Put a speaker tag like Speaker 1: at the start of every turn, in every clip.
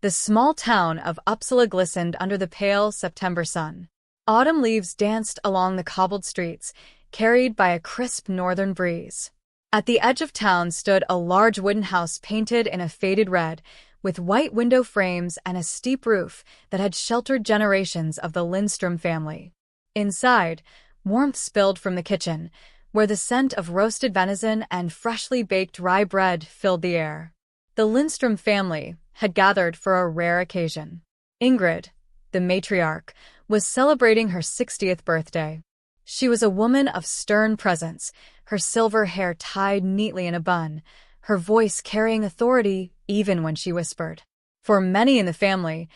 Speaker 1: The small town of Uppsala glistened under the pale September sun. Autumn leaves danced along the cobbled streets, carried by a crisp northern breeze. At the edge of town stood a large wooden house painted in a faded red, with white window frames and a steep roof that had sheltered generations of the Lindstrom family. Inside, warmth spilled from the kitchen, where the scent of roasted venison and freshly baked rye bread filled the air. The Lindstrom family had gathered for a rare occasion. Ingrid, the matriarch, was celebrating her 60th birthday. She was a woman of stern presence, her silver hair tied neatly in a bun, her voice carrying authority even when she whispered. For many in the family,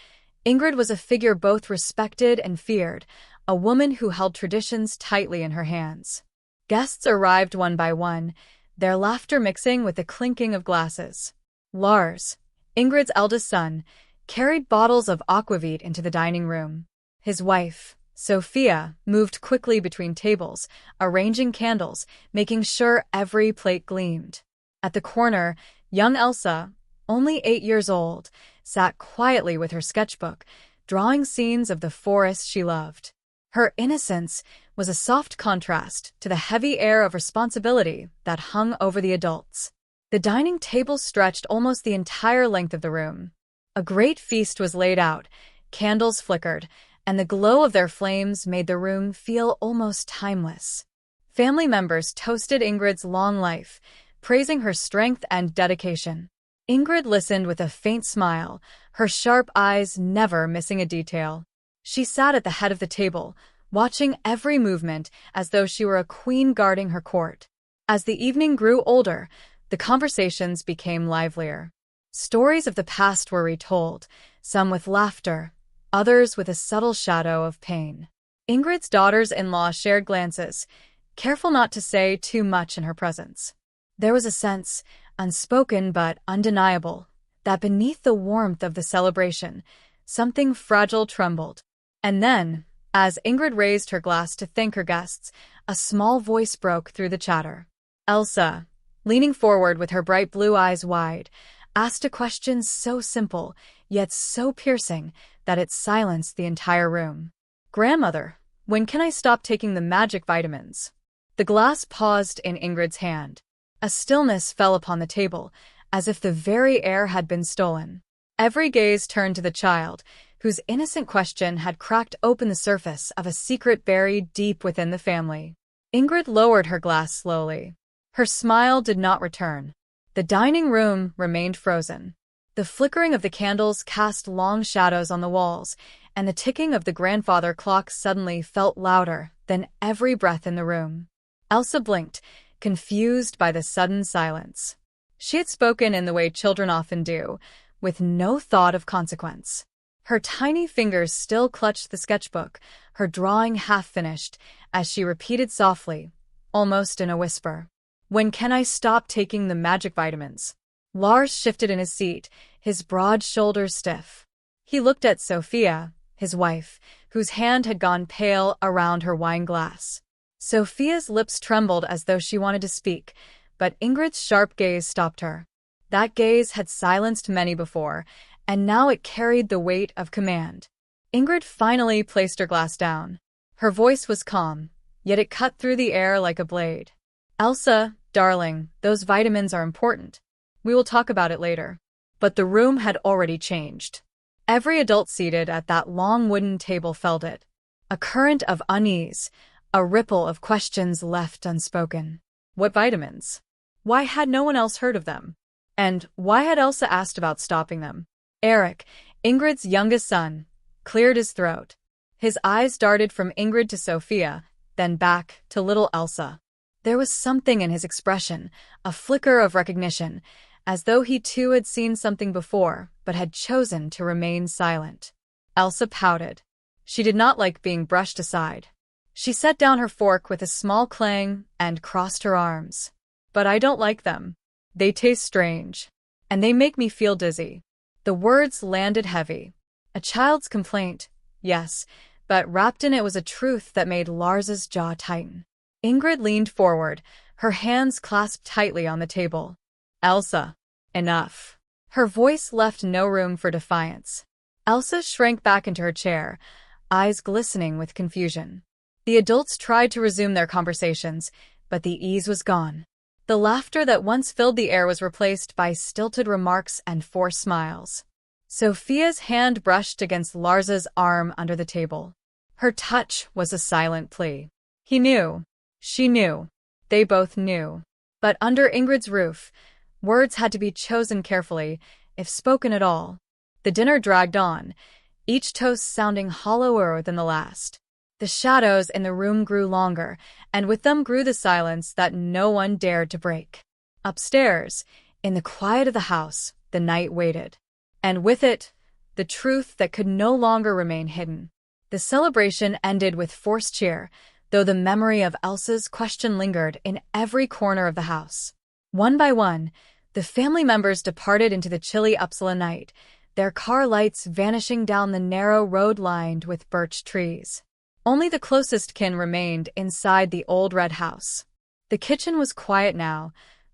Speaker 1: Ingrid was a figure both respected and feared, a woman who held traditions tightly in her hands. Guests arrived one by one, their laughter mixing with the clinking of glasses. Lars, Ingrid's eldest son, carried bottles of aquavit into the dining room. His wife, Sophia, moved quickly between tables, arranging candles, making sure every plate gleamed. At the corner, young Elsa, only 8 years old, sat quietly with her sketchbook, drawing scenes of the forest she loved. Her innocence was a soft contrast to the heavy air of responsibility that hung over the adults. The dining table stretched almost the entire length of the room. A great feast was laid out, candles flickered, and the glow of their flames made the room feel almost timeless. Family members toasted Ingrid's long life, praising her strength and dedication. Ingrid listened with a faint smile, her sharp eyes never missing a detail. She sat at the head of the table, watching every movement as though she were a queen guarding her court. As the evening grew older, the conversations became livelier. Stories of the past were retold, some with laughter, others with a subtle shadow of pain. Ingrid's daughters-in-law shared glances, careful not to say too much in her presence. There was a sense, unspoken but undeniable, that beneath the warmth of the celebration, something fragile trembled. And then, as Ingrid raised her glass to thank her guests, a small voice broke through the chatter. Elsa, leaning forward with her bright blue eyes wide, asked a question so simple, yet so piercing, that it silenced the entire room. "Grandmother, when can I stop taking the magic vitamins?" The glass paused in Ingrid's hand. A stillness fell upon the table, as if the very air had been stolen. Every gaze turned to the child, whose innocent question had cracked open the surface of a secret buried deep within the family. Ingrid lowered her glass slowly. Her smile did not return. The dining room remained frozen. The flickering of the candles cast long shadows on the walls, and the ticking of the grandfather clock suddenly felt louder than every breath in the room. Elsa blinked, confused by the sudden silence. She had spoken in the way children often do, with no thought of consequence. Her tiny fingers still clutched the sketchbook, her drawing half-finished, as she repeated softly, almost in a whisper, "When can I stop taking the magic vitamins?" Lars shifted in his seat, his broad shoulders stiff. He looked at Sophia, his wife, whose hand had gone pale around her wine glass. Sophia's lips trembled as though she wanted to speak, but Ingrid's sharp gaze stopped her. That gaze had silenced many before, and now it carried the weight of command. Ingrid finally placed her glass down. Her voice was calm, yet it cut through the air like a blade. "Elsa, darling, those vitamins are important. We will talk about it later." But the room had already changed. Every adult seated at that long wooden table felt it. A current of unease, a ripple of questions left unspoken. What vitamins? Why had no one else heard of them? And why had Elsa asked about stopping them? Eric, Ingrid's youngest son, cleared his throat. His eyes darted from Ingrid to Sophia, then back to little Elsa. There was something in his expression, a flicker of recognition, as though he too had seen something before, but had chosen to remain silent. Elsa pouted. She did not like being brushed aside. She set down her fork with a small clang and crossed her arms. "But I don't like them. They taste strange. And they make me feel dizzy." The words landed heavy. A child's complaint, yes, but wrapped in it was a truth that made Lars's jaw tighten. Ingrid leaned forward, her hands clasped tightly on the table. "Elsa, enough." Her voice left no room for defiance. Elsa shrank back into her chair, eyes glistening with confusion. The adults tried to resume their conversations, but the ease was gone. The laughter that once filled the air was replaced by stilted remarks and forced smiles. Sophia's hand brushed against Lars's arm under the table. Her touch was a silent plea. He knew. She knew. They both knew. But under Ingrid's roof, words had to be chosen carefully, if spoken at all. The dinner dragged on, each toast sounding hollower than the last. The shadows in the room grew longer, and with them grew the silence that no one dared to break. Upstairs, in the quiet of the house, the night waited. And with it, the truth that could no longer remain hidden. The celebration ended with forced cheer, though the memory of Elsa's question lingered in every corner of the house. One by one, the family members departed into the chilly Uppsala night, their car lights vanishing down the narrow road lined with birch trees. Only the closest kin remained inside the old red house. The kitchen was quiet now,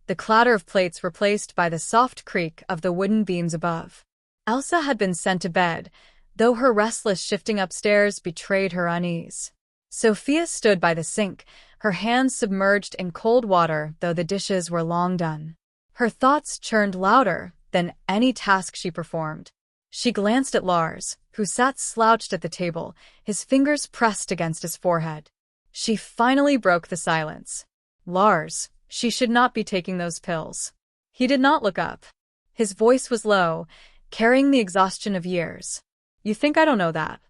Speaker 1: the clatter of plates replaced by the soft creak of the wooden beams above. Elsa had been sent to bed, though her restless shifting upstairs betrayed her unease. Sophia stood by the sink, her hands submerged in cold water though the dishes were long done. Her thoughts churned louder than any task she performed. She glanced at Lars, who sat slouched at the table, his fingers pressed against his forehead. She finally broke the silence. Lars, she should not be taking those pills. He did not look up. His voice was low, carrying the exhaustion of years. You think I don't know that?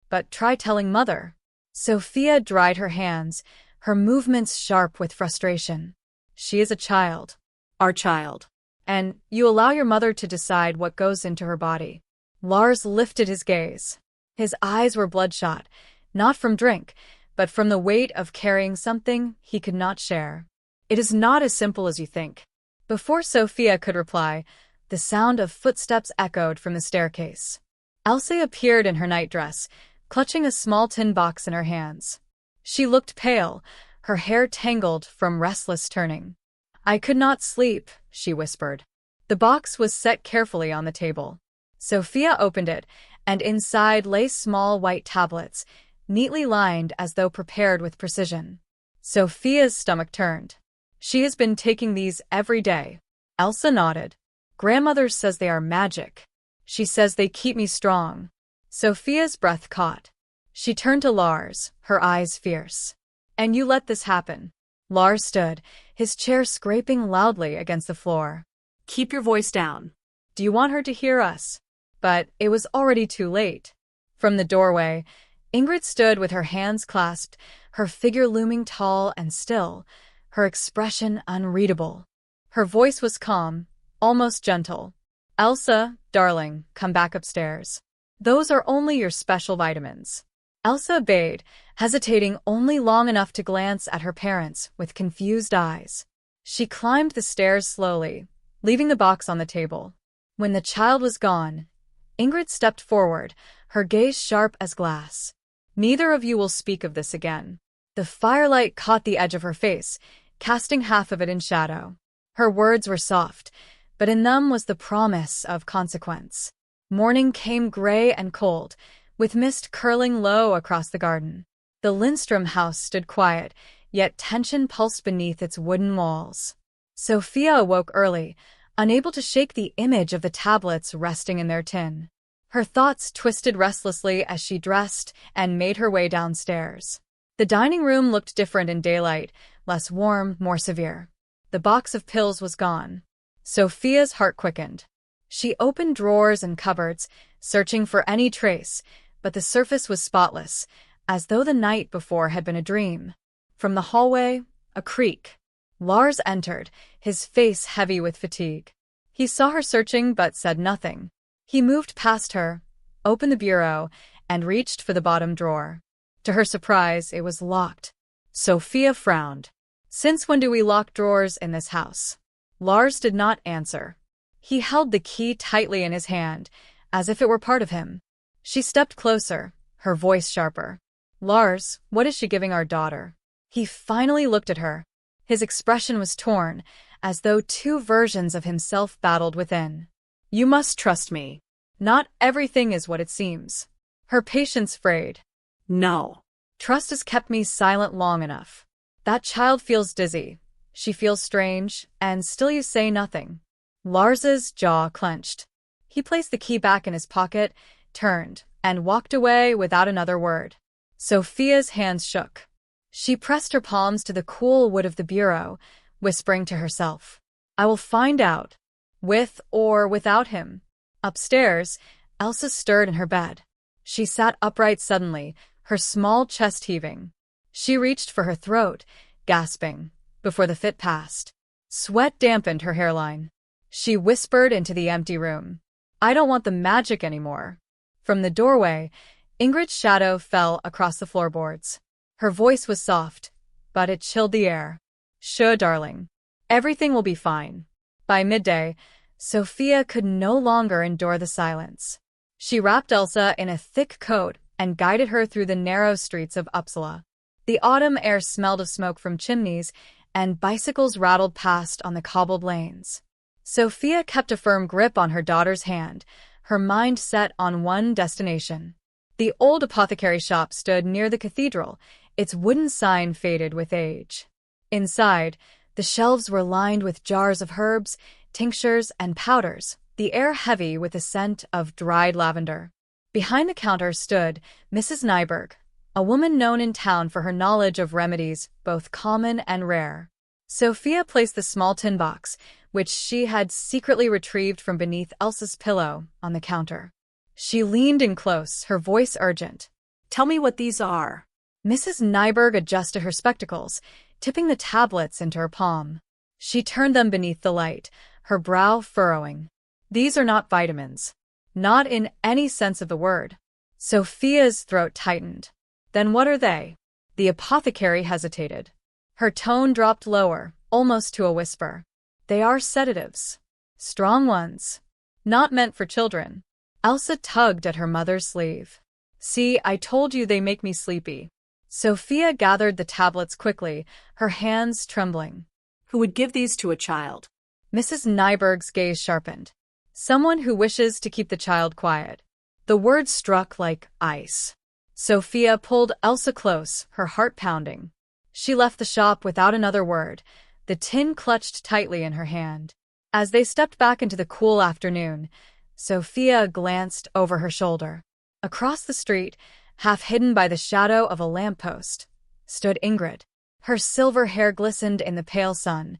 Speaker 1: But try telling Mother. Sophia dried her hands, her movements sharp with frustration. She is a child. Our child. And you allow your mother to decide what goes into her body. Lars lifted his gaze. His eyes were bloodshot, not from drink, but from the weight of carrying something he could not share. It is not as simple as you think. Before Sophia could reply, the sound of footsteps echoed from the staircase. Elsa appeared in her nightdress, clutching a small tin box in her hands. She looked pale, her hair tangled from restless turning. I could not sleep, she whispered. The box was set carefully on the table. Sophia opened it, and inside lay small white tablets, neatly lined as though prepared with precision. Sophia's stomach turned. She has been taking these every day. Elsa nodded. Grandmother says they are magic. She says they keep me strong. Sophia's breath caught. She turned to Lars, her eyes fierce. And you let this happen. Lars stood, his chair scraping loudly against the floor. Keep your voice down. Do you want her to hear us? But it was already too late. From the doorway, Ingrid stood with her hands clasped, her figure looming tall and still, her expression unreadable. Her voice was calm, almost gentle. Elsa, darling, come back upstairs. Those are only your special vitamins. Elsa obeyed, hesitating only long enough to glance at her parents with confused eyes. She climbed the stairs slowly, leaving the box on the table. When the child was gone, Ingrid stepped forward, her gaze sharp as glass. Neither of you will speak of this again. The firelight caught the edge of her face, casting half of it in shadow. Her words were soft, but in them was the promise of consequence. Morning came gray and cold, with mist curling low across the garden. The Lindstrom house stood quiet, yet tension pulsed beneath its wooden walls. Sophia awoke early, unable to shake the image of the tablets resting in their tin. Her thoughts twisted restlessly as she dressed and made her way downstairs. The dining room looked different in daylight, less warm, more severe. The box of pills was gone. Sophia's heart quickened. She opened drawers and cupboards, searching for any trace, but the surface was spotless, as though the night before had been a dream. From the hallway, a creak. Lars entered, his face heavy with fatigue. He saw her searching but said nothing. He moved past her, opened the bureau, and reached for the bottom drawer. To her surprise, it was locked. Sophia frowned. Since when do we lock drawers in this house? Lars did not answer. He held the key tightly in his hand, as if it were part of him. She stepped closer, her voice sharper. Lars, what is she giving our daughter? He finally looked at her. His expression was torn, as though two versions of himself battled within. You must trust me. Not everything is what it seems. Her patience frayed.
Speaker 2: No.
Speaker 1: Trust has kept me silent long enough. That child feels dizzy. She feels strange, and still you say nothing. Lars's jaw clenched. He placed the key back in his pocket, turned, and walked away without another word. Sophia's hands shook. She pressed her palms to the cool wood of the bureau, whispering to herself, I will find out, with or without him. Upstairs, Elsa stirred in her bed. She sat upright suddenly, her small chest heaving. She reached for her throat, gasping, before the fit passed. Sweat dampened her hairline. She whispered into the empty room, I don't want the magic anymore. From the doorway, Ingrid's shadow fell across the floorboards. Her voice was soft, but it chilled the air. Shh, darling. Everything will be fine. By midday, Sophia could no longer endure the silence. She wrapped Elsa in a thick coat and guided her through the narrow streets of Uppsala. The autumn air smelled of smoke from chimneys, and bicycles rattled past on the cobbled lanes. Sophia kept a firm grip on her daughter's hand, her mind set on one destination. The old apothecary shop stood near the cathedral, its wooden sign faded with age. Inside, the shelves were lined with jars of herbs, tinctures, and powders, the air heavy with the scent of dried lavender. Behind the counter stood Mrs. Nyberg, a woman known in town for her knowledge of remedies, both common and rare. Sophia placed the small tin box, which she had secretly retrieved from beneath Elsa's pillow, on the counter. She leaned in close, her voice urgent.
Speaker 2: Tell me what these are.
Speaker 1: Mrs. Nyberg adjusted her spectacles, tipping the tablets into her palm. She turned them beneath the light, her brow furrowing. These are not vitamins. Not in any sense of the word. Sophia's throat tightened. Then what are they? The apothecary hesitated. Her tone dropped lower, almost to a whisper. They are sedatives. Strong ones. Not meant for children. Elsa tugged at her mother's sleeve. See, I told you they make me sleepy. Sophia gathered the tablets quickly, her hands trembling.
Speaker 2: Who would give these to a child?
Speaker 1: Mrs. Nyberg's gaze sharpened. Someone who wishes to keep the child quiet. The words struck like ice. Sophia pulled Elsa close, her heart pounding. She left the shop without another word, the tin clutched tightly in her hand. As they stepped back into the cool afternoon, Sophia glanced over her shoulder. Across the street, half hidden by the shadow of a lamppost, stood Ingrid. Her silver hair glistened in the pale sun,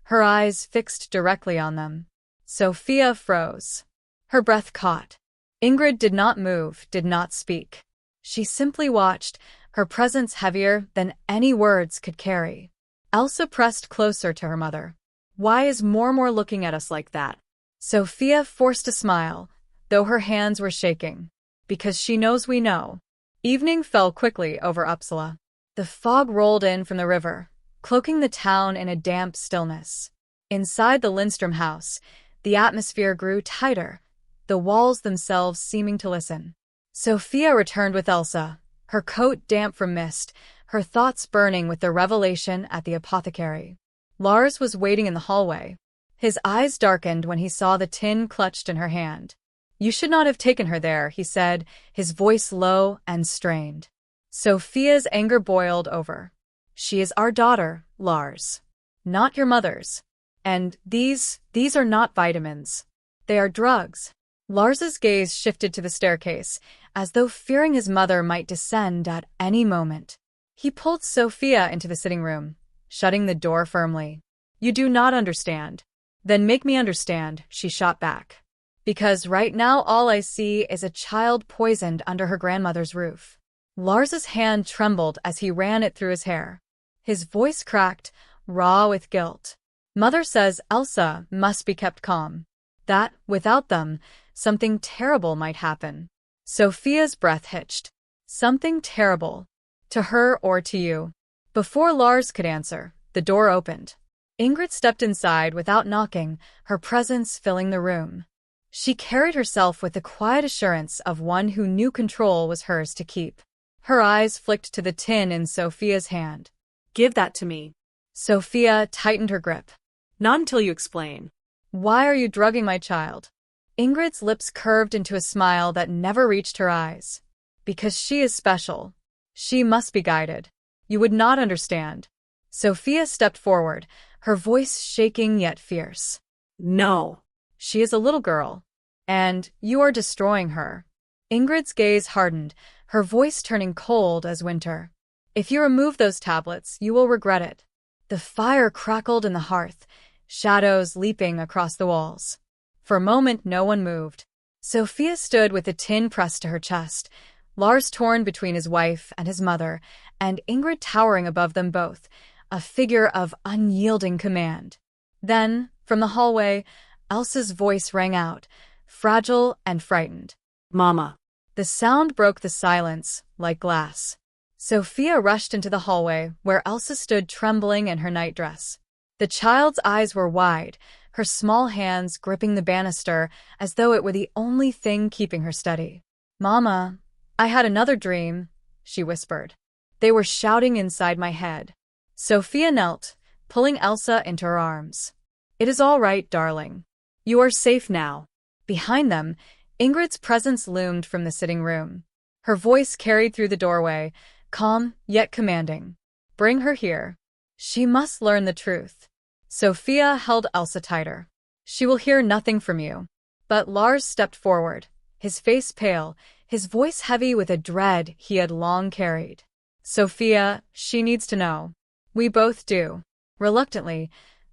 Speaker 1: her eyes fixed directly on them. Sophia froze. Her breath caught. Ingrid did not move, did not speak. She simply watched, her presence heavier than any words could carry. Elsa pressed closer to her mother. Why is Mormor looking at us like that? Sophia forced a smile, though her hands were shaking. Because she knows we know. Evening fell quickly over Uppsala. The fog rolled in from the river, cloaking the town in a damp stillness. Inside the Lindstrom house, the atmosphere grew tighter, the walls themselves seeming to listen. Sophia returned with Elsa, her coat damp from mist, her thoughts burning with the revelation at the apothecary. Lars was waiting in the hallway. His eyes darkened when he saw the tin clutched in her hand. You should not have taken her there, he said, his voice low and strained. Sophia's anger boiled over. She is our daughter, Lars. Not your mother's. And these are not vitamins. They are drugs. Lars's gaze shifted to the staircase, as though fearing his mother might descend at any moment. He pulled Sophia into the sitting room, shutting the door firmly. You do not understand. Then make me understand, she shot back. Because right now all I see is a child poisoned under her grandmother's roof. Lars's hand trembled as he ran it through his hair. His voice cracked, raw with guilt. Mother says Elsa must be kept calm. That, without them, something terrible might happen. Sophia's breath hitched. Something terrible. To her or to you. Before Lars could answer, the door opened. Ingrid stepped inside without knocking, her presence filling the room. She carried herself with the quiet assurance of one who knew control was hers to keep. Her eyes flicked to the tin in Sophia's hand.
Speaker 2: Give that to me.
Speaker 1: Sophia tightened her grip.
Speaker 2: Not until you explain.
Speaker 1: Why are you drugging my child? Ingrid's lips curved into a smile that never reached her eyes. Because she is special. She must be guided. You would not understand. Sophia stepped forward, her voice shaking yet fierce.
Speaker 2: No.
Speaker 1: She is a little girl. And you are destroying her. Ingrid's gaze hardened, her voice turning cold as winter. If you remove those tablets, you will regret it. The fire crackled in the hearth, shadows leaping across the walls. For a moment, no one moved. Sophia stood with the tin pressed to her chest, Lars torn between his wife and his mother, and Ingrid towering above them both, a figure of unyielding command. Then, from the hallway, Elsa's voice rang out, fragile and frightened.
Speaker 2: Mama.
Speaker 1: The sound broke the silence, like glass. Sophia rushed into the hallway, where Elsa stood trembling in her nightdress. The child's eyes were wide, her small hands gripping the banister as though it were the only thing keeping her steady. "Mama, I had another dream," she whispered. "They were shouting inside my head." Sophia knelt, pulling Elsa into her arms. "It is all right, darling. You are safe now." Behind them, Ingrid's presence loomed from the sitting room. Her voice carried through the doorway, calm yet commanding. "Bring her here. She must learn the truth." Sophia held Elsa tighter. "She will hear nothing from you." But Lars stepped forward, his face pale, his voice heavy with a dread he had long carried. "Sophia, she needs to know." "We both do." Reluctantly,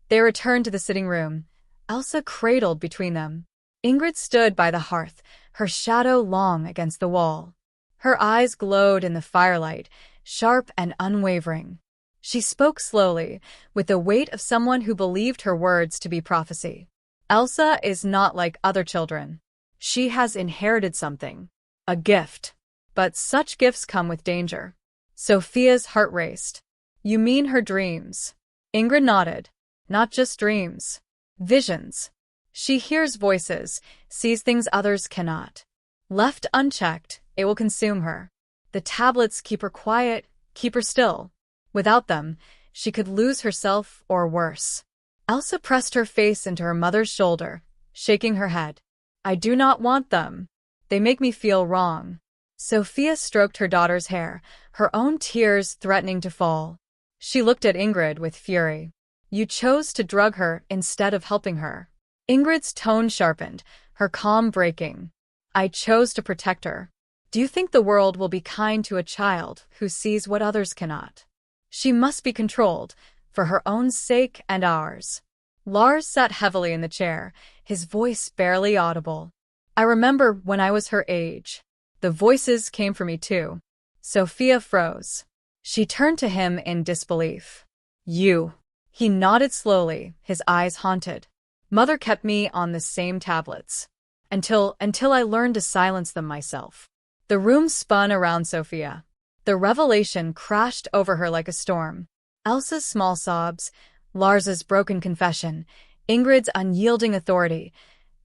Speaker 1: they returned to the sitting room, Elsa cradled between them. Ingrid stood by the hearth, her shadow long against the wall. Her eyes glowed in the firelight, sharp and unwavering. She spoke slowly, with the weight of someone who believed her words to be prophecy. "Elsa is not like other children. She has inherited something. A gift. But such gifts come with danger." Sophia's heart raced. "You mean her dreams?" Ingrid nodded. "Not just dreams. Visions. She hears voices, sees things others cannot. Left unchecked, it will consume her. The tablets keep her quiet, keep her still. Without them, she could lose herself or worse." Elsa pressed her face into her mother's shoulder, shaking her head. "I do not want them. They make me feel wrong." Sophia stroked her daughter's hair, her own tears threatening to fall. She looked at Ingrid with fury. "You chose to drug her instead of helping her." Ingrid's tone sharpened, her calm breaking. "I chose to protect her. Do you think the world will be kind to a child who sees what others cannot? She must be controlled, for her own sake and ours." Lars sat heavily in the chair, his voice barely audible. "I remember when I was her age. The voices came for me too." Sophia froze. She turned to him in disbelief. "You." He nodded slowly, his eyes haunted. "Mother kept me on the same tablets. Until I learned to silence them myself." The room spun around Sophia. The revelation crashed over her like a storm. Elsa's small sobs, Lars's broken confession, Ingrid's unyielding authority,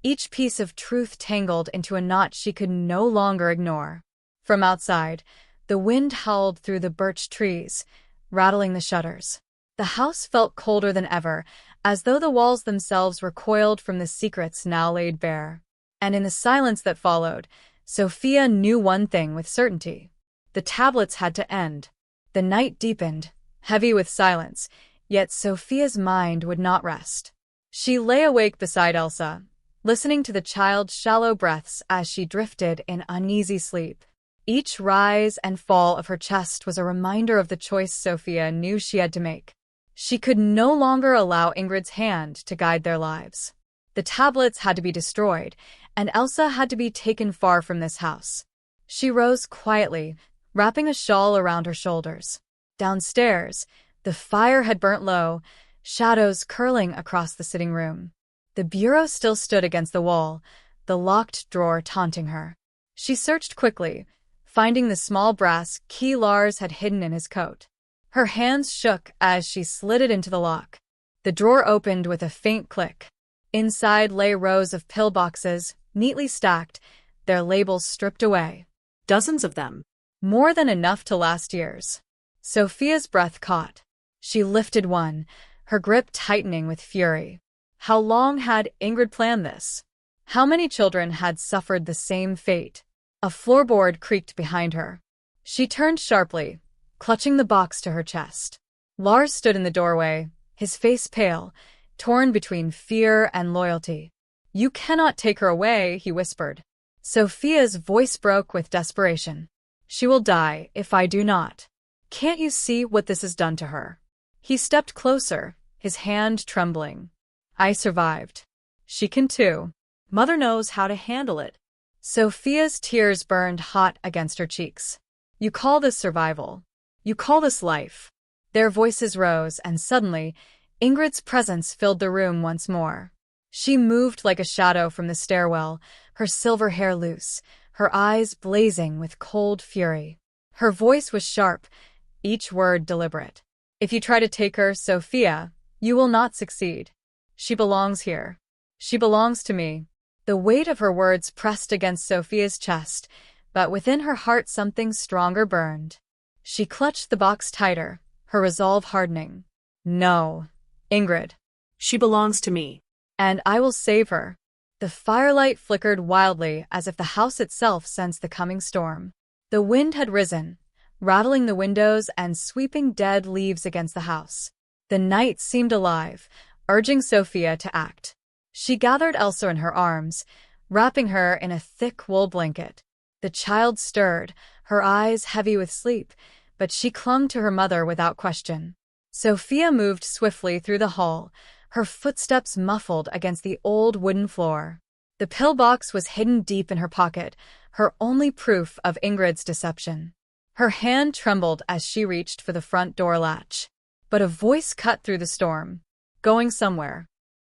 Speaker 1: each piece of truth tangled into a knot she could no longer ignore. From outside, the wind howled through the birch trees, rattling the shutters. The house felt colder than ever, as though the walls themselves recoiled from the secrets now laid bare. And in the silence that followed, Sophia knew one thing with certainty. The tablets had to end. The night deepened, heavy with silence, yet Sophia's mind would not rest. She lay awake beside Elsa, listening to the child's shallow breaths as she drifted in uneasy sleep. Each rise and fall of her chest was a reminder of the choice Sophia knew she had to make. She could no longer allow Ingrid's hand to guide their lives. The tablets had to be destroyed, and Elsa had to be taken far from this house. She rose quietly, wrapping a shawl around her shoulders. Downstairs, the fire had burnt low, shadows curling across the sitting room. The bureau still stood against the wall, the locked drawer taunting her. She searched quickly, finding the small brass key Lars had hidden in his coat. Her hands shook as she slid it into the lock. The drawer opened with a faint click. Inside lay rows of pillboxes, neatly stacked, their labels stripped away.
Speaker 2: Dozens of them.
Speaker 1: More than enough to last years. Sophia's breath caught. She lifted one, her grip tightening with fury. How long had Ingrid planned this? How many children had suffered the same fate? A floorboard creaked behind her. She turned sharply, clutching the box to her chest. Lars stood in the doorway, his face pale, torn between fear and loyalty. "You cannot take her away," he whispered. Sophia's voice broke with desperation. "She will die if I do not. Can't you see what this has done to her?" He stepped closer, his hand trembling. "I survived. She can too. Mother knows how to handle it." Sophia's tears burned hot against her cheeks. "You call this survival? You call this life?" Their voices rose, and suddenly, Ingrid's presence filled the room once more. She moved like a shadow from the stairwell, her silver hair loose, her eyes blazing with cold fury. Her voice was sharp, each word deliberate. "If you try to take her, Sophia, you will not succeed. She belongs here. She belongs to me." The weight of her words pressed against Sophia's chest, but within her heart something stronger burned. She clutched the box tighter, her resolve hardening. "No, Ingrid.
Speaker 2: She belongs to me.
Speaker 1: And I will save her." The firelight flickered wildly as if the house itself sensed the coming storm. The wind had risen, rattling the windows and sweeping dead leaves against the house. The night seemed alive, urging Sophia to act. She gathered Elsa in her arms, wrapping her in a thick wool blanket. The child stirred, her eyes heavy with sleep, but she clung to her mother without question. Sophia moved swiftly through the hall, her footsteps muffled against the old wooden floor. The pillbox was hidden deep in her pocket, her only proof of Ingrid's deception. Her hand trembled as she reached for the front door latch. But a voice cut through the storm. "Going somewhere.